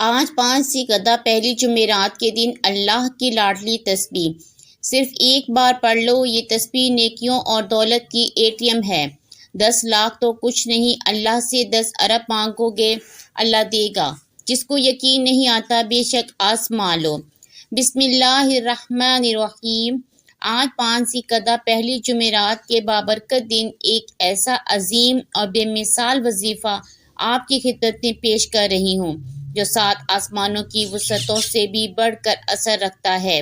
آج 5 پہلی جمعرات کے دن اللہ کی لاڈلی تسبیح صرف ایک بار پڑھ لو۔ یہ تسبیح نیکیوں اور دولت کی ATM ہے۔ 10 لاکھ تو کچھ نہیں، اللہ سے 10 ارب مانگو گے اللہ دے گا۔ جس کو یقین نہیں آتا بے شک آزما لو۔ بسم اللہ الرحمن الرحیم۔ آج 5 پہلی جمعرات کے بابرکت دن ایک ایسا عظیم اور بے مثال وظیفہ آپ کی خدمت میں پیش کر رہی ہوں جو 7 آسمانوں کی وسعتوں سے بھی بڑھ کر اثر رکھتا ہے۔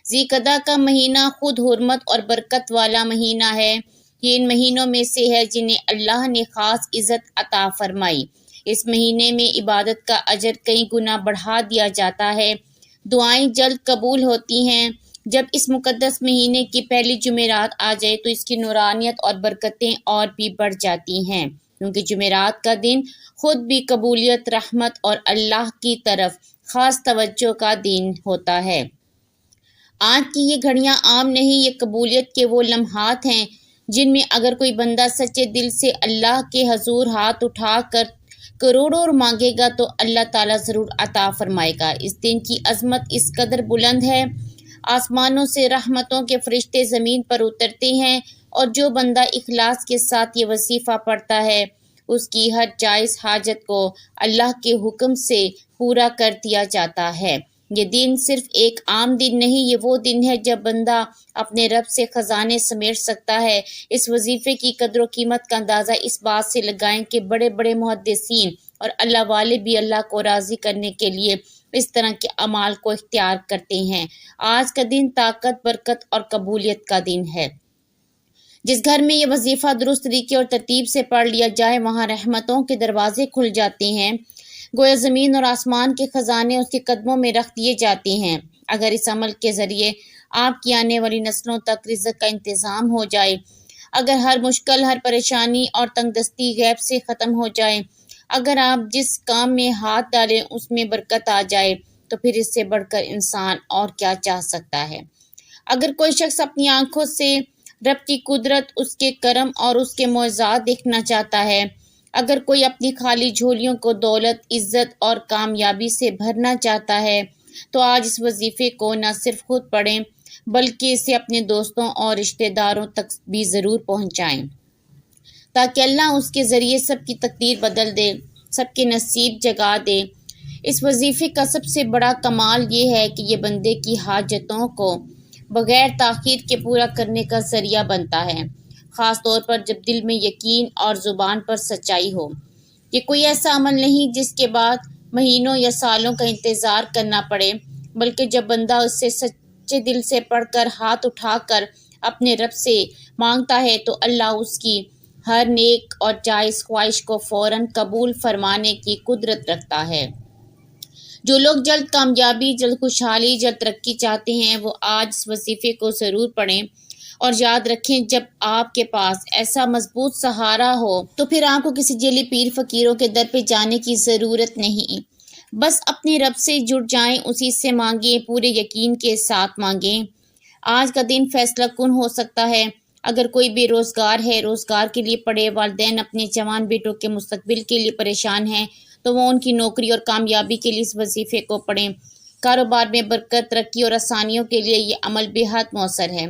ذی-قعدہ کا مہینہ خود حرمت اور برکت والا مہینہ ہے۔ یہ ان مہینوں میں سے ہے جنہیں اللہ نے خاص عزت عطا فرمائی۔ اس مہینے میں عبادت کا اجر کئی گنا بڑھا دیا جاتا ہے، دعائیں جلد قبول ہوتی ہیں۔ جب اس مقدس مہینے کی پہلی جمعرات آ جائے تو اس کی نورانیت اور برکتیں اور بھی بڑھ جاتی ہیں، کیونکہ جمعرات کا دن خود بھی قبولیت، رحمت اور اللہ کی طرف خاص توجہ کا دن ہوتا ہے۔ آج کی یہ گھڑیاں عام نہیں، یہ قبولیت کے وہ لمحات ہیں جن میں اگر کوئی بندہ سچے دل سے اللہ کے حضور ہاتھ اٹھا کر کروڑوں مانگے گا تو اللہ تعالیٰ ضرور عطا فرمائے گا۔ اس دن کی عظمت اس قدر بلند ہے، آسمانوں سے رحمتوں کے فرشتے زمین پر اترتے ہیں، اور جو بندہ اخلاص کے ساتھ یہ وظیفہ پڑھتا ہے اس کی ہر جائز حاجت کو اللہ کے حکم سے پورا کر دیا جاتا ہے۔ یہ دن صرف ایک عام دن نہیں، یہ وہ دن ہے جب بندہ اپنے رب سے خزانے سمیٹ سکتا ہے۔ اس وظیفے کی قدر و قیمت کا اندازہ اس بات سے لگائیں کہ بڑے بڑے محدثین اور اللہ والے بھی اللہ کو راضی کرنے کے لیے اس طرح کے اعمال کو اختیار کرتے ہیں۔ آج کا دن طاقت، برکت اور قبولیت کا دن ہے۔ جس گھر میں یہ وظیفہ درست طریقے اور ترتیب سے پڑھ لیا جائے وہاں رحمتوں کے دروازے کھل جاتے ہیں، گویا زمین اور آسمان کے خزانے اس کے قدموں میں رکھ دیے جاتے ہیں۔ اگر اس عمل کے ذریعے آپ کی آنے والی نسلوں تک رزق کا انتظام ہو جائے، اگر ہر مشکل، ہر پریشانی اور تنگ دستی غیب سے ختم ہو جائے، اگر آپ جس کام میں ہاتھ ڈالیں اس میں برکت آ جائے، تو پھر اس سے بڑھ کر انسان اور کیا چاہ سکتا ہے۔ اگر کوئی شخص اپنی آنکھوں سے رب کی قدرت، اس کے کرم اور اس کے معجزات دیکھنا چاہتا ہے، اگر کوئی اپنی خالی جھولیوں کو دولت، عزت اور کامیابی سے بھرنا چاہتا ہے تو آج اس وظیفے کو نہ صرف خود پڑھیں بلکہ اسے اپنے دوستوں اور رشتہ داروں تک بھی ضرور پہنچائیں، تاکہ اللہ اس کے ذریعے سب کی تقدیر بدل دے، سب کے نصیب جگا دے۔ اس وظیفے کا سب سے بڑا کمال یہ ہے کہ یہ بندے کی حاجتوں کو بغیر تاخیر کے پورا کرنے کا ذریعہ بنتا ہے، خاص طور پر جب دل میں یقین اور زبان پر سچائی ہو۔ یہ کوئی ایسا عمل نہیں جس کے بعد مہینوں یا سالوں کا انتظار کرنا پڑے، بلکہ جب بندہ اس سے سچے دل سے پڑھ کر ہاتھ اٹھا کر اپنے رب سے مانگتا ہے تو اللہ اس کی ہر نیک اور جائز خواہش کو فوراً قبول فرمانے کی قدرت رکھتا ہے۔ جو لوگ جلد کامیابی، جلد خوشحالی، جلد ترقی چاہتے ہیں وہ آج اس وظیفے کو ضرور پڑھیں، اور یاد رکھیں جب آپ کے پاس ایسا مضبوط سہارا ہو تو پھر آپ کو کسی جعلی پیر فقیروں کے در پہ جانے کی ضرورت نہیں، بس اپنے رب سے جڑ جائیں، اسی سے مانگیں، پورے یقین کے ساتھ مانگیں۔ آج کا دن فیصلہ کن ہو سکتا ہے۔ اگر کوئی بے روزگار ہے، روزگار کے لیے پڑے، والدین اپنے جوان بیٹوں کے مستقبل کے لیے پریشان ہیں تو وہ ان کی نوکری اور کامیابی کے لیے اس وظیفے کو پڑھیں۔ کاروبار میں برکت، ترقی اور آسانیوں کے لیے یہ عمل بے حد مؤثر ہے۔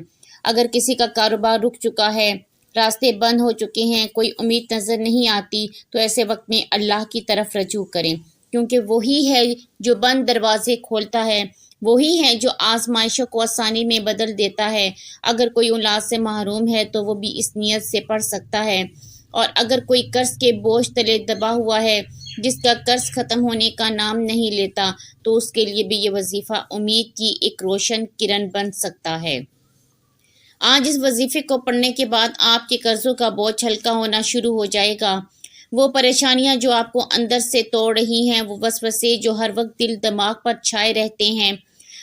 اگر کسی کا کاروبار رک چکا ہے، راستے بند ہو چکے ہیں، کوئی امید نظر نہیں آتی تو ایسے وقت میں اللہ کی طرف رجوع کریں، کیونکہ وہی ہے جو بند دروازے کھولتا ہے، وہی ہے جو آزمائشوں کو آسانی میں بدل دیتا ہے۔ اگر کوئی اولاد سے محروم ہے تو وہ بھی اس نیت سے پڑھ سکتا ہے، اور اگر کوئی قرض کے بوجھ تلے دبا ہوا ہے جس کا قرض ختم ہونے کا نام نہیں لیتا تو اس کے لیے بھی یہ وظیفہ امید کی ایک روشن کرن بن سکتا ہے۔ آج اس وظیفے کو پڑھنے کے بعد آپ کے قرضوں کا بوجھ ہلکا ہونا شروع ہو جائے گا۔ وہ پریشانیاں جو آپ کو اندر سے توڑ رہی ہیں، وہ وسوسے جو ہر وقت دل دماغ پر چھائے رہتے ہیں،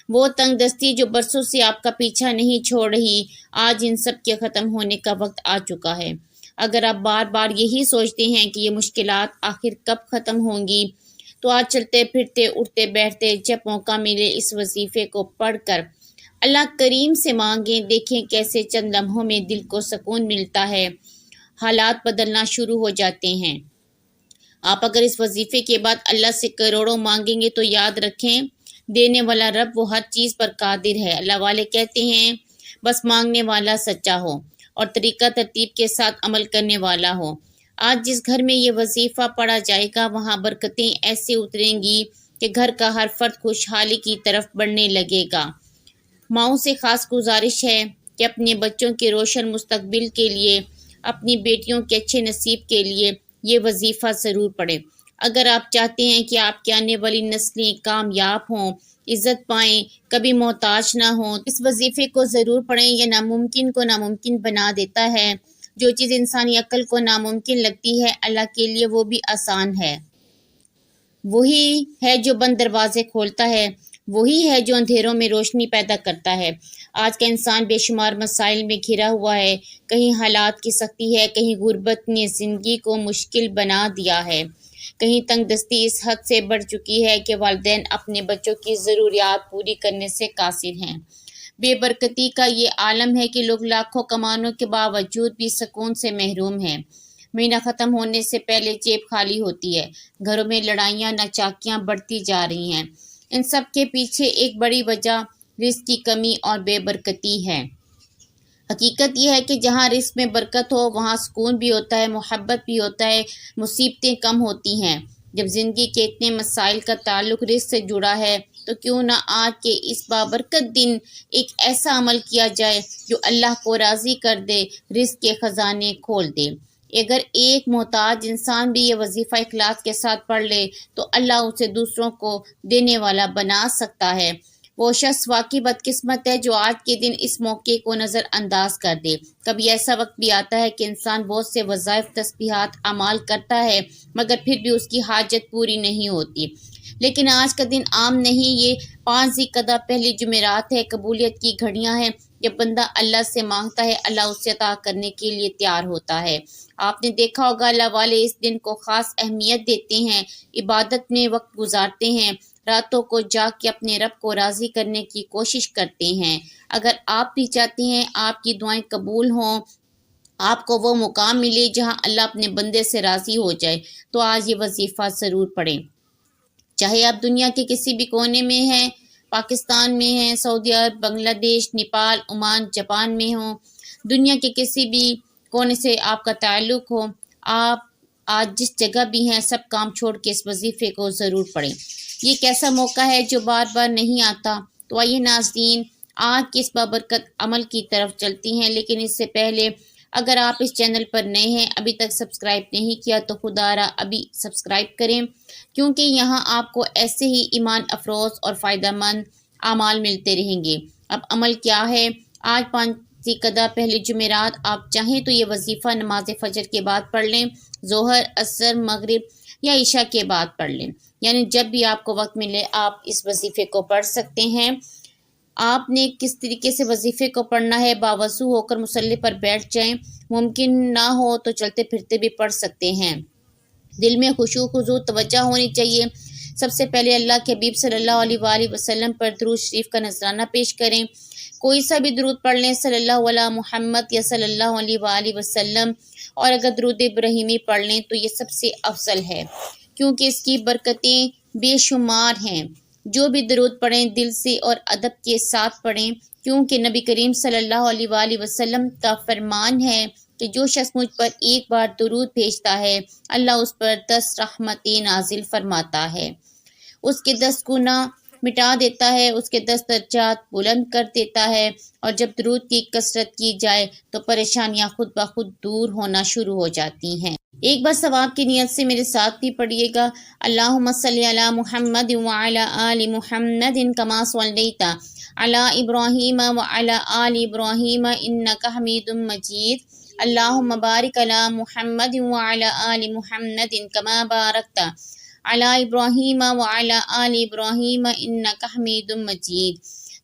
وہ تنگ دستی جو برسوں سے آپ کا پیچھا نہیں چھوڑ رہی، آج ان سب کے ختم ہونے کا وقت آ چکا ہے۔ اگر آپ بار بار یہی سوچتے ہیں کہ یہ مشکلات آخر کب ختم ہوں گی تو آج چلتے پھرتے، اٹھتے بیٹھتے جب موقع ملے اس وظیفے کو پڑھ کر اللہ کریم سے مانگیں، دیکھیں کیسے چند لمحوں میں دل کو سکون ملتا ہے، حالات بدلنا شروع ہو جاتے ہیں۔ آپ اگر اس وظیفے کے بعد اللہ سے کروڑوں مانگیں گے تو یاد رکھیں دینے والا رب وہ ہر چیز پر قادر ہے۔ اللہ والے کہتے ہیں بس مانگنے والا سچا ہو اور طریقہ ترتیب کے ساتھ عمل کرنے والا ہو۔ آج جس گھر میں یہ وظیفہ پڑھا جائے گا وہاں برکتیں ایسے اتریں گی کہ گھر کا ہر فرد خوشحالی کی طرف بڑھنے لگے گا۔ ماؤں سے خاص گزارش ہے کہ اپنے بچوں کے روشن مستقبل کے لیے، اپنی بیٹیوں کے اچھے نصیب کے لیے یہ وظیفہ ضرور پڑھیں۔ اگر آپ چاہتے ہیں کہ آپ کی آنے والی نسلیں کامیاب ہوں، عزت پائیں، کبھی محتاج نہ ہوں، اس وظیفے کو ضرور پڑھیں۔ یہ ناممکن کو ناممکن بنا دیتا ہے۔ جو چیز انسانی عقل کو ناممکن لگتی ہے اللہ کے لیے وہ بھی آسان ہے۔ وہی ہے جو بند دروازے کھولتا ہے، وہی ہے جو اندھیروں میں روشنی پیدا کرتا ہے۔ آج کا انسان بے شمار مسائل میں گھرا ہوا ہے، کہیں حالات کی سختی ہے، کہیں غربت نے زندگی کو مشکل بنا دیا ہے، کہیں تنگ دستی اس حد سے بڑھ چکی ہے کہ والدین اپنے بچوں کی ضروریات پوری کرنے سے قاصر ہیں۔ بے برکتی کا یہ عالم ہے کہ لوگ لاکھوں کمانوں کے باوجود بھی سکون سے محروم ہیں۔ مہینہ ختم ہونے سے پہلے جیب خالی ہوتی ہے، گھروں میں لڑائیاں ناچاکیاں بڑھتی جا رہی ہیں۔ ان سب کے پیچھے ایک بڑی وجہ رزق کی کمی اور بے برکتی ہے۔ حقیقت یہ ہے کہ جہاں رزق میں برکت ہو وہاں سکون بھی ہوتا ہے، محبت بھی ہوتا ہے، مصیبتیں کم ہوتی ہیں۔ جب زندگی کے اتنے مسائل کا تعلق رزق سے جڑا ہے تو کیوں نہ آج کے اس بابرکت دن ایک ایسا عمل کیا جائے جو اللہ کو راضی کر دے، رزق کے خزانے کھول دے۔ اگر ایک محتاج انسان بھی یہ وظیفہ اخلاص کے ساتھ پڑھ لے تو اللہ اسے دوسروں کو دینے والا بنا سکتا ہے۔ وہ شخص واقعی بدقسمت ہے جو آج کے دن اس موقع کو نظر انداز کر دے۔ کبھی ایسا وقت بھی آتا ہے کہ انسان بہت سے وظائف، تسبیحات، اعمال کرتا ہے مگر پھر بھی اس کی حاجت پوری نہیں ہوتی۔ لیکن آج کا دن عام نہیں، یہ 5 ذی القعدہ پہلی جمعرات ہے، قبولیت کی گھڑیاں ہیں۔ جب بندہ اللہ سے مانگتا ہے اللہ اسے عطا کرنے کے لیے تیار ہوتا ہے۔ آپ نے دیکھا ہوگا اللہ والے اس دن کو خاص اہمیت دیتے ہیں، عبادت میں وقت گزارتے ہیں، راتوں کو جاگ کے اپنے رب کو راضی کرنے کی کوشش کرتے ہیں۔ اگر آپ بھی چاہتے ہیں آپ کی دعائیں قبول ہوں، آپ کو وہ مقام ملے جہاں اللہ اپنے بندے سے راضی ہو جائے تو آج یہ وظیفہ ضرور پڑھیں۔ چاہے آپ دنیا کے کسی بھی کونے میں ہیں، پاکستان میں ہیں، سعودی عرب، بنگلہ دیش، نیپال، عمان، جاپان میں ہوں، دنیا کے کسی بھی کونے سے آپ کا تعلق ہو، آپ آج جس جگہ بھی ہیں سب کام چھوڑ کے اس وظیفے کو ضرور پڑھیں۔ یہ ایک ایسا موقع ہے جو بار بار نہیں آتا۔ تو آئیے ناظرین آج کے اس بابرکت عمل کی طرف چلتی ہیں، لیکن اس سے پہلے اگر آپ اس چینل پر نئے ہیں، ابھی تک سبسکرائب نہیں کیا تو خدا را ابھی سبسکرائب کریں، کیونکہ یہاں آپ کو ایسے ہی ایمان افروز اور فائدہ مند اعمال ملتے رہیں گے۔ اب عمل کیا ہے؟ آج 5 ذی القعدہ پہلی جمعرات آپ چاہیں تو یہ وظیفہ نماز فجر کے بعد پڑھ لیں، ظہر، عصر، مغرب یا عشاء کے بعد پڑھ لیں، یعنی جب بھی آپ کو وقت ملے آپ اس وظیفے کو پڑھ سکتے ہیں۔ آپ نے کس طریقے سے وظیفے کو پڑھنا ہے؟ باوضو ہو کر مصلی پر بیٹھ جائیں، ممکن نہ ہو تو چلتے پھرتے بھی پڑھ سکتے ہیں۔ دل میں خشوع خضوع توجہ ہونی چاہیے۔ سب سے پہلے اللہ کے حبیب صلی اللہ علیہ وآلہ وسلم پر درود شریف کا نذرانہ پیش کریں۔ کوئی سا بھی درود پڑھ لیں، صلی اللہ علیہ محمد یا صلی اللہ علیہ وآلہ وسلم، اور اگر درود ابراہیمی پڑھ لیں تو یہ سب سے افضل ہے، کیونکہ اس کی برکتیں بے شمار ہیں۔ جو بھی درود پڑھیں دل سے اور ادب کے ساتھ پڑھیں، کیونکہ نبی کریم صلی اللہ علیہ وآلہ وسلم کا فرمان ہے کہ جو شخص مجھ پر ایک بار درود بھیجتا ہے اللہ اس پر 10 رحمتیں نازل فرماتا ہے، اس کے 10 گناہ مٹا دیتا ہے، اس کے 10 درجات بلند کر دیتا ہے، اور جب درود کی کثرت کی جائے تو پریشانیاں خود بخود دور ہونا شروع ہو جاتی ہیں۔ ایک بار ثواب کی نیت سے میرے ساتھ بھی پڑھیے گا۔ اللہم صلی علی محمد وعلی آل محمد کما صلیت علی ابراہیم وعلی آل ابراہیم انک حمید مجید۔ اللہم بارک علی محمد وعلی آل محمد کما بارکت علی ابراہیم وعلی آل ابراہیم انک حمید مجید۔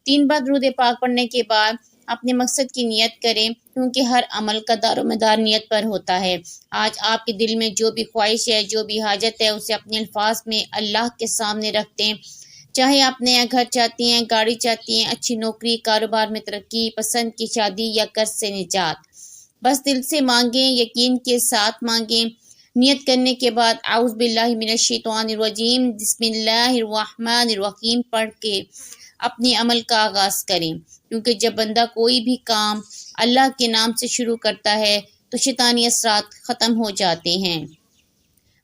3 بار درود پاک پڑھنے کے بعد اپنے مقصد کی نیت کریں، کیونکہ ہر عمل کا دار و مدار نیت پر ہوتا ہے۔ آج آپ کے دل میں جو بھی خواہش ہے، جو بھی حاجت ہے، اسے اپنے الفاظ میں اللہ کے سامنے رکھ دیں۔ چاہے آپ نیا گھر چاہتی ہیں، گاڑی چاہتی ہیں، اچھی نوکری، کاروبار میں ترقی، پسند کی شادی یا قرض سے نجات، بس دل سے مانگیں، یقین کے ساتھ مانگیں۔ نیت کرنے کے بعد اعوذ باللہ من الشیطان الرجیم بسم اللہ الرحمن الرحیم پڑھ کے اپنے عمل کا آغاز کریں، کیونکہ جب بندہ کوئی بھی کام اللہ کے نام سے شروع کرتا ہے تو شیطانی اثرات ختم ہو جاتے ہیں،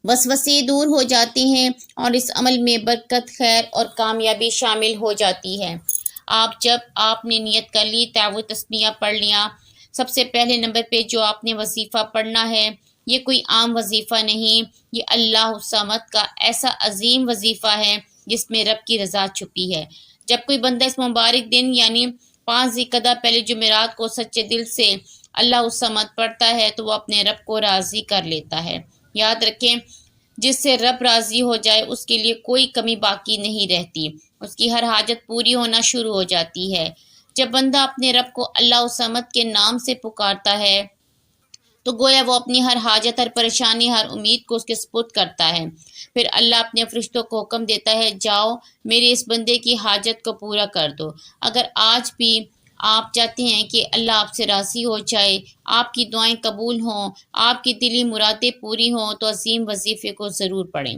وسوسے دور ہو جاتے ہیں اور اس عمل میں برکت، خیر اور کامیابی شامل ہو جاتی ہے۔ جب آپ نے نیت کر لی، تعوذ تسمیہ پڑھ لیا، سب سے پہلے نمبر پہ جو آپ نے وظیفہ پڑھنا ہے یہ کوئی عام وظیفہ نہیں، یہ اللہ الصمد کا ایسا عظیم وظیفہ ہے جس میں رب کی رضا چھپی ہے۔ جب کوئی بندہ اس مبارک دن یعنی 5 ذی القعدہ پہلے جمعرات کو سچے دل سے اللہ الصمد پڑھتا ہے تو وہ اپنے رب کو راضی کر لیتا ہے۔ یاد رکھیں، جس سے رب راضی ہو جائے اس کے لیے کوئی کمی باقی نہیں رہتی، اس کی ہر حاجت پوری ہونا شروع ہو جاتی ہے۔ جب بندہ اپنے رب کو اللہ الصمد کے نام سے پکارتا ہے تو گویا وہ اپنی ہر حاجت، ہر پریشانی، ہر امید کو اس کے سپرد کرتا ہے۔ پھر اللہ اپنے فرشتوں کو حکم دیتا ہے، جاؤ میرے اس بندے کی حاجت کو پورا کر دو۔ اگر آج بھی آپ چاہتے ہیں کہ اللہ آپ سے راضی ہو جائے، آپ کی دعائیں قبول ہوں، آپ کی دلی مرادیں پوری ہوں تو عظیم وظیفے کو ضرور پڑھیں۔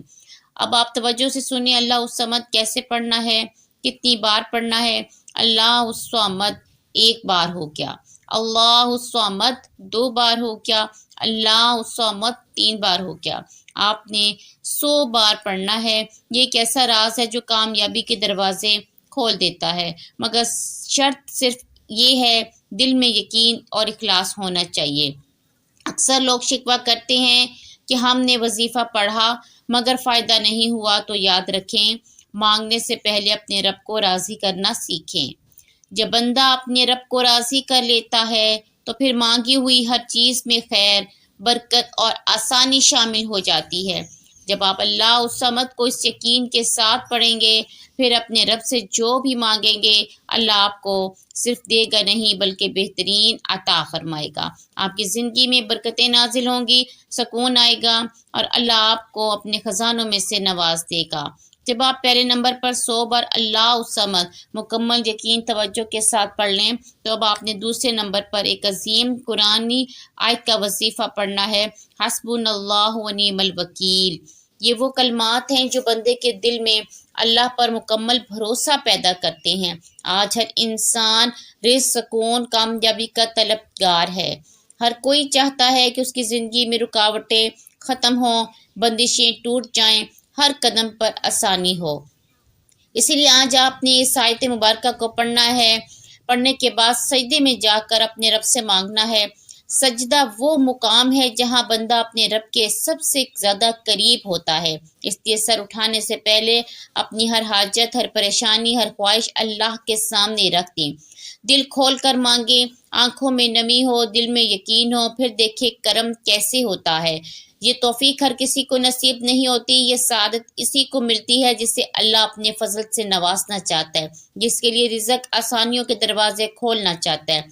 اب آپ توجہ سے سنیں، اللہ الصمد کیسے پڑھنا ہے، کتنی بار پڑھنا ہے۔ اللہ الصمد 1 بار ہو گیا، اللہ الصمد 2 بار ہو گیا، اللہ الصمد 3 بار ہو گیا۔ آپ نے 100 بار پڑھنا ہے۔ یہ ایک ایسا راز ہے جو کامیابی کے دروازے کھول دیتا ہے، مگر شرط صرف یہ ہے دل میں یقین اور اخلاص ہونا چاہیے۔ اکثر لوگ شکوہ کرتے ہیں کہ ہم نے وظیفہ پڑھا مگر فائدہ نہیں ہوا، تو یاد رکھیں مانگنے سے پہلے اپنے رب کو راضی کرنا سیکھیں۔ جب بندہ اپنے رب کو راضی کر لیتا ہے تو پھر مانگی ہوئی ہر چیز میں خیر، برکت اور آسانی شامل ہو جاتی ہے۔ جب آپ اللہ الصمد کو اس یقین کے ساتھ پڑھیں گے، پھر اپنے رب سے جو بھی مانگیں گے اللہ آپ کو صرف دے گا نہیں بلکہ بہترین عطا فرمائے گا۔ آپ کی زندگی میں برکتیں نازل ہوں گی، سکون آئے گا اور اللہ آپ کو اپنے خزانوں میں سے نواز دے گا۔ جب آپ پہلے نمبر پر 100 بار اللہ الصمد مکمل یقین توجہ کے ساتھ پڑھ لیں تو اب آپ نے دوسرے نمبر پر ایک عظیم قرآنی آیت کا وظیفہ پڑھنا ہے، حسبنا اللہ و نعم الوکیل۔ یہ وہ کلمات ہیں جو بندے کے دل میں اللہ پر مکمل بھروسہ پیدا کرتے ہیں۔ آج ہر انسان رزق، سکون، کامیابی کا طلبگار ہے۔ ہر کوئی چاہتا ہے کہ اس کی زندگی میں رکاوٹیں ختم ہوں، بندشیں ٹوٹ جائیں، ہر قدم پر آسانی ہو۔ اسی لیے آج آپ نے اس آیت مبارکہ کو پڑھنا ہے، پڑھنے کے بعد سجدے میں جا کر اپنے رب سے مانگنا ہے۔ سجدہ وہ مقام ہے جہاں بندہ اپنے رب کے سب سے زیادہ قریب ہوتا ہے، اس لیے سر اٹھانے سے پہلے اپنی ہر حاجت، ہر پریشانی، ہر خواہش اللہ کے سامنے رکھ دیں۔ دل کھول کر مانگیں، آنکھوں میں نمی ہو، دل میں یقین ہو، پھر دیکھیں کرم کیسے ہوتا ہے۔ یہ توفیق ہر کسی کو نصیب نہیں ہوتی، یہ سعادت اسی کو ملتی ہے جسے اللہ اپنے فضل سے نوازنا چاہتا ہے، جس کے لیے رزق آسانیوں کے دروازے کھولنا چاہتا ہے۔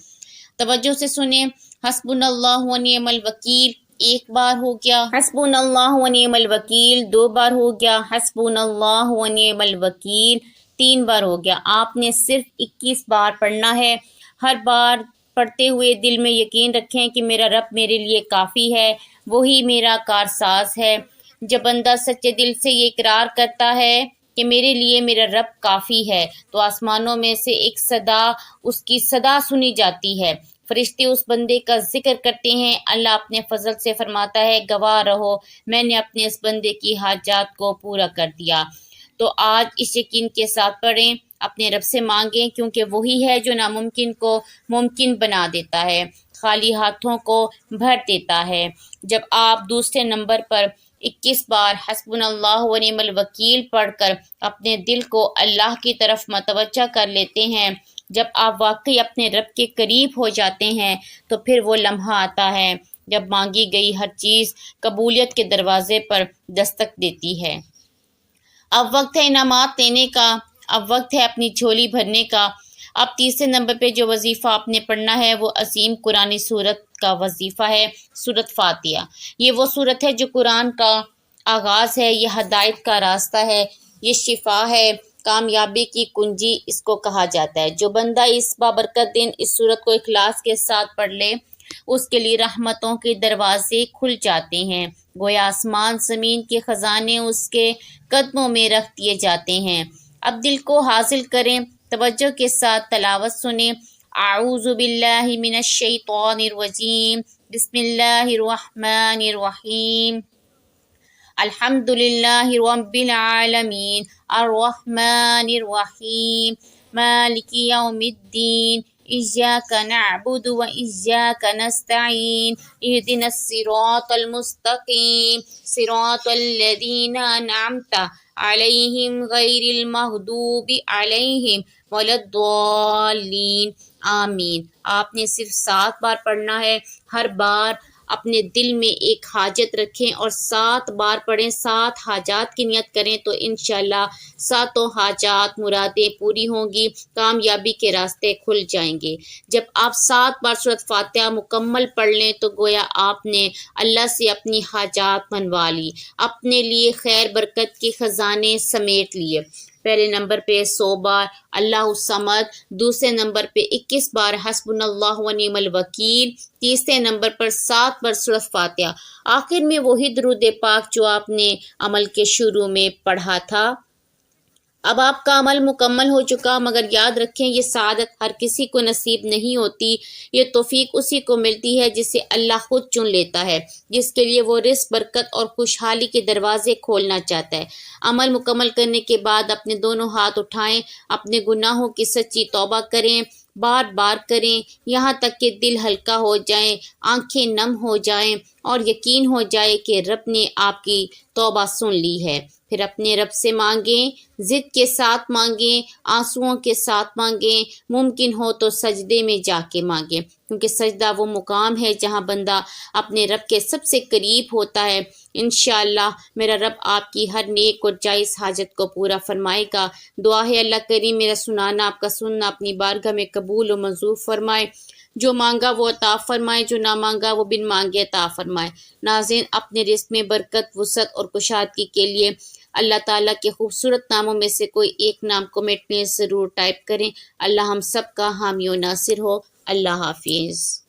توجہ سے سنیں، حسبنا اللہ و نعم الوکیل 1 بار ہو گیا، حسبنا اللہ و نعم الوکیل 2 بار ہو گیا، حسبنا اللہ و نعم الوکیل 3 بار ہو گیا۔ آپ نے صرف 21 بار پڑھنا ہے۔ ہر بار پڑھتے ہوئے دل میں یقین رکھیں کہ میرا رب میرے لیے کافی ہے، وہی میرا کارساز ہے۔ جب بندہ سچے دل سے یہ اقرار کرتا ہے کہ میرے لیے میرا رب کافی ہے تو آسمانوں میں سے ایک صدا، اس کی صدا سنی جاتی ہے۔ فرشتے اس بندے کا ذکر کرتے ہیں، اللہ اپنے فضل سے فرماتا ہے گواہ رہو میں نے اپنے اس بندے کی حاجات کو پورا کر دیا۔ تو آج اس یقین کے ساتھ پڑھیں، اپنے رب سے مانگیں، کیونکہ وہی ہے جو ناممکن کو ممکن بنا دیتا ہے، خالی ہاتھوں کو بھر دیتا ہے۔ جب آپ دوسرے نمبر پر 21 بار حسبنا اللہ و نعم الوکیل پڑھ کر اپنے دل کو اللہ کی طرف متوجہ کر لیتے ہیں، جب آپ واقعی اپنے رب کے قریب ہو جاتے ہیں تو پھر وہ لمحہ آتا ہے جب مانگی گئی ہر چیز قبولیت کے دروازے پر دستک دیتی ہے۔ اب وقت ہے انعامات لینے کا، اب وقت ہے اپنی جھولی بھرنے کا۔ اب تیسرے نمبر پہ جو وظیفہ آپ نے پڑھنا ہے وہ عظیم قرآنی سورت کا وظیفہ ہے، سورت فاتحہ۔ یہ وہ سورت ہے جو قرآن کا آغاز ہے، یہ ہدایت کا راستہ ہے، یہ شفا ہے، کامیابی کی کنجی اس کو کہا جاتا ہے۔ جو بندہ اس بابرکت دن اس سورت کو اخلاص کے ساتھ پڑھ لے اس کے لیے رحمتوں کے دروازے کھل جاتے ہیں، گویا آسمان زمین کے خزانے اس کے قدموں میں رکھ دیے جاتے ہیں۔ اب دل کو حاصل کریں، توجہ کے ساتھ تلاوت سنیں۔ اعوذ باللہ من الشیطان الرجیم، بسم اللہ الرحمن الرحیم، الحمد للہ رب العالمین، الرحمن الرحیم، مالک یوم الدین، ایاک نعبد و ایاک نستعین، اہدنا الصراط المستقیم، صراط الذین انعمت علیہم غیر المغضوب علیہم ولا الضالین، آمین۔ آپ نے صرف 7 بار پڑھنا ہے۔ ہر بار اپنے دل میں ایک حاجت رکھیں اور 7 بار پڑھیں، 7 حاجات کی نیت کریں تو انشاءاللہ 7 حاجات مرادیں پوری ہوں گی، کامیابی کے راستے کھل جائیں گے۔ جب آپ 7 بار سورۃ فاتحہ مکمل پڑھ لیں تو گویا آپ نے اللہ سے اپنی حاجات منوا لی، اپنے لیے خیر برکت کے خزانے سمیٹ لیے۔ پہلے نمبر پہ 100 بار اللہ الصمد، دوسرے نمبر پہ 21 بار حسبنا اللہ و نعم الوکیل، تیسرے نمبر پر 7 بار سورۃ فاتحہ، آخر میں وہی درود پاک جو آپ نے عمل کے شروع میں پڑھا تھا۔ اب آپ کا عمل مکمل ہو چکا، مگر یاد رکھیں یہ سعادت ہر کسی کو نصیب نہیں ہوتی، یہ توفیق اسی کو ملتی ہے جسے اللہ خود چن لیتا ہے، جس کے لیے وہ رزق، برکت اور خوشحالی کے دروازے کھولنا چاہتا ہے۔ عمل مکمل کرنے کے بعد اپنے دونوں ہاتھ اٹھائیں، اپنے گناہوں کی سچی توبہ کریں، بار بار کریں، یہاں تک کہ دل ہلکا ہو جائے، آنکھیں نم ہو جائیں اور یقین ہو جائے کہ رب نے آپ کی توبہ سن لی ہے۔ پھر اپنے رب سے مانگیں، ضد کے ساتھ مانگیں، آنسوؤں کے ساتھ مانگیں، ممکن ہو تو سجدے میں جا کے مانگیں، کیونکہ سجدہ وہ مقام ہے جہاں بندہ اپنے رب کے سب سے قریب ہوتا ہے۔ انشاءاللہ میرا رب آپ کی ہر نیک اور جائز حاجت کو پورا فرمائے گا۔ دعا ہے اللہ کریم میرا سنانا، آپ کا سننا اپنی بارگاہ میں قبول و منظور فرمائے، جو مانگا وہ عطا فرمائے، جو نہ مانگا وہ بن مانگے عطا فرمائے۔ ناظرین، اپنے رزق میں برکت، وسعت اور کشادگی کے لیے اللہ تعالیٰ کے خوبصورت ناموں میں سے کوئی ایک نام کمنٹ میں ضرور ٹائپ کریں۔ اللہ ہم سب کا حامی و ناصر ہو۔ اللہ حافظ۔